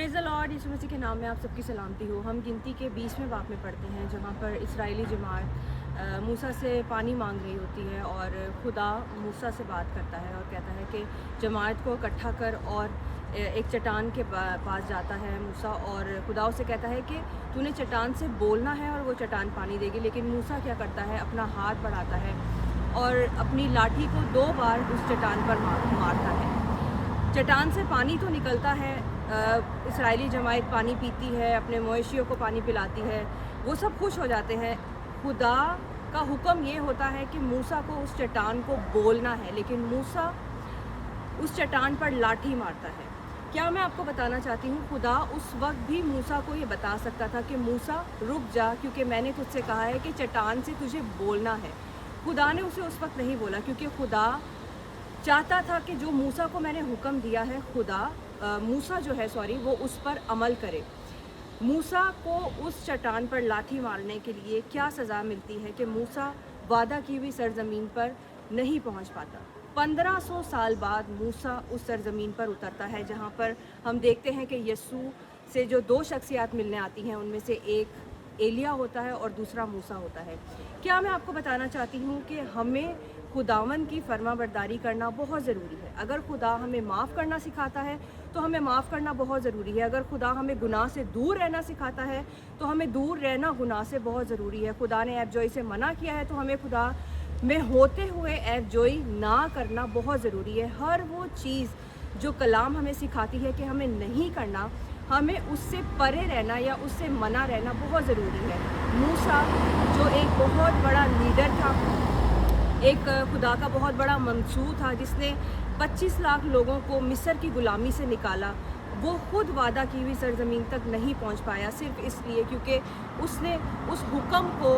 Praise the Lord, यीशु मसीह के नाम में आप सबकी सलामती हो। हम गिनती के 20वें बाब में पढ़ते हैं जहाँ पर इस्राएली जमात मूसा से पानी मांग रही होती है और खुदा मूसा से बात करता है और कहता है कि जमात को इकट्ठा कर और एक चट्टान के पास जाता है मूसा और खुदा उसे कहता है कि तूने चट्टान से बोलना है और वो चट्टान पानी देगी। लेकिन मूसा क्या करता है, अपना हाथ बढ़ाता है और अपनी लाठी को 2 बार उस चट्टान पर मारता है। चट्टान से पानी तो निकलता है, इस्राएली जमात पानी पीती है, अपने मवेशियों को पानी पिलाती है, वो सब खुश हो जाते हैं। खुदा का हुक्म ये होता है कि मूसा को उस चट्टान को बोलना है, लेकिन मूसा उस चट्टान पर लाठी मारता है। क्या मैं आपको बताना चाहती हूँ, खुदा उस वक्त भी मूसा को ये बता सकता था कि मूसा रुक जा, क्योंकि मैंने तुझसे कहा है कि चट्टान से तुझे बोलना है। खुदा ने उसे उस वक्त नहीं बोला क्योंकि खुदा चाहता था कि जो मूसा को मैंने हुक्म दिया है, मूसा वो उस पर अमल करे। मूसा को उस चट्टान पर लाठी मारने के लिए क्या सज़ा मिलती है कि मूसा वादा की हुई सरज़मीन पर नहीं पहुंच पाता। 1500 साल बाद मूसा उस सरज़मीन पर उतरता है जहां पर हम देखते हैं कि यीशु से जो 2 शख्सियत मिलने आती हैं, उनमें से एक एलिया होता है और दूसरा मूसा होता है। क्या मैं आपको बताना चाहती हूँ कि हमें खुदावंद की फर्माबरदारी करना बहुत ज़रूरी है। अगर खुदा हमें माफ़ करना सिखाता है तो हमें माफ़ करना बहुत ज़रूरी है। अगर खुदा हमें गुनाह से दूर रहना सिखाता है तो हमें दूर रहना गुनाह से बहुत ज़रूरी है। खुदा ने ऐबजोई से मना किया है तो हमें खुदा में होते हुए ऐबजोई ना करना बहुत ज़रूरी है। हर वो चीज़ जो कलाम हमें सिखाती है कि हमें नहीं करना, हमें उससे परे रहना या उससे मना रहना बहुत ज़रूरी है। मूसा जो एक बहुत बड़ा लीडर था, एक खुदा का बहुत बड़ा मंसूर था, जिसने 25 लाख लोगों को मिस्र की ग़ुलामी से निकाला, वो खुद वादा की हुई सरज़मीन तक नहीं पहुंच पाया सिर्फ इसलिए क्योंकि उसने उस हुक्म को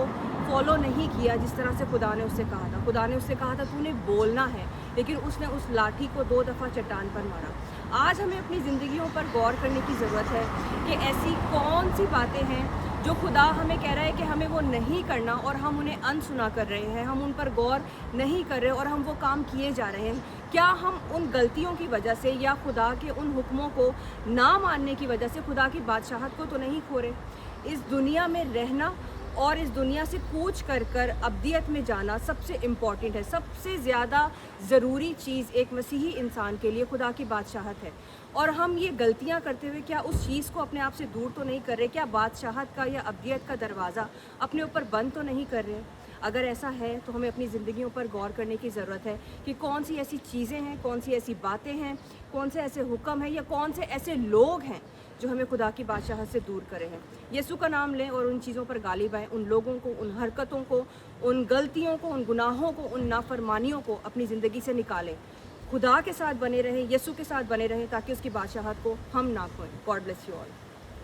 फॉलो नहीं किया जिस तरह से खुदा ने उससे कहा था। खुदा ने उससे कहा था तूने बोलना है, लेकिन उसने उस लाठी को 2 दफ़ा चट्टान पर मारा। आज हमें अपनी ज़िंदगियों पर गौर करने की ज़रूरत है कि ऐसी कौन सी बातें हैं जो खुदा हमें कह रहा है कि हमें वो नहीं करना और हम उन्हें अनसुना कर रहे हैं, हम उन पर गौर नहीं कर रहे और हम वो काम किए जा रहे हैं। क्या हम उन गलतियों की वजह से या खुदा के उन हुक्मों को ना मानने की वजह से खुदा की बादशाहत को तो नहीं खो रहे? इस दुनिया में रहना और इस दुनिया से कूच कर अब्दियत में जाना सबसे इम्पॉर्टेंट है। सबसे ज़्यादा ज़रूरी चीज़ एक मसीही इंसान के लिए खुदा की बादशाहत है। और हम ये गलतियां करते हुए क्या उस चीज़ को अपने आप से दूर तो नहीं कर रहे? क्या बादशाहत का या अब्दियत का दरवाज़ा अपने ऊपर बंद तो नहीं कर रहे? अगर ऐसा है तो हमें अपनी ज़िंदगियों पर गौर करने की ज़रूरत है कि कौन सी ऐसी चीज़ें हैं, कौन सी ऐसी बातें हैं, कौन से ऐसे हुक्म हैं या कौन से ऐसे लोग हैं जो हमें खुदा की बादशाहत से दूर करे हैं। यीशु का नाम लें और उन चीज़ों पर गालिब आएँ, उन लोगों को, उन हरकतों को, उन गलतियों को, उन गुनाहों को, उन नाफरमानियों को अपनी ज़िंदगी से निकालें। खुदा के साथ बने रहें, यीशु के साथ बने रहें ताकि उसकी बादशाहत को हम ना खोएं। God bless you all.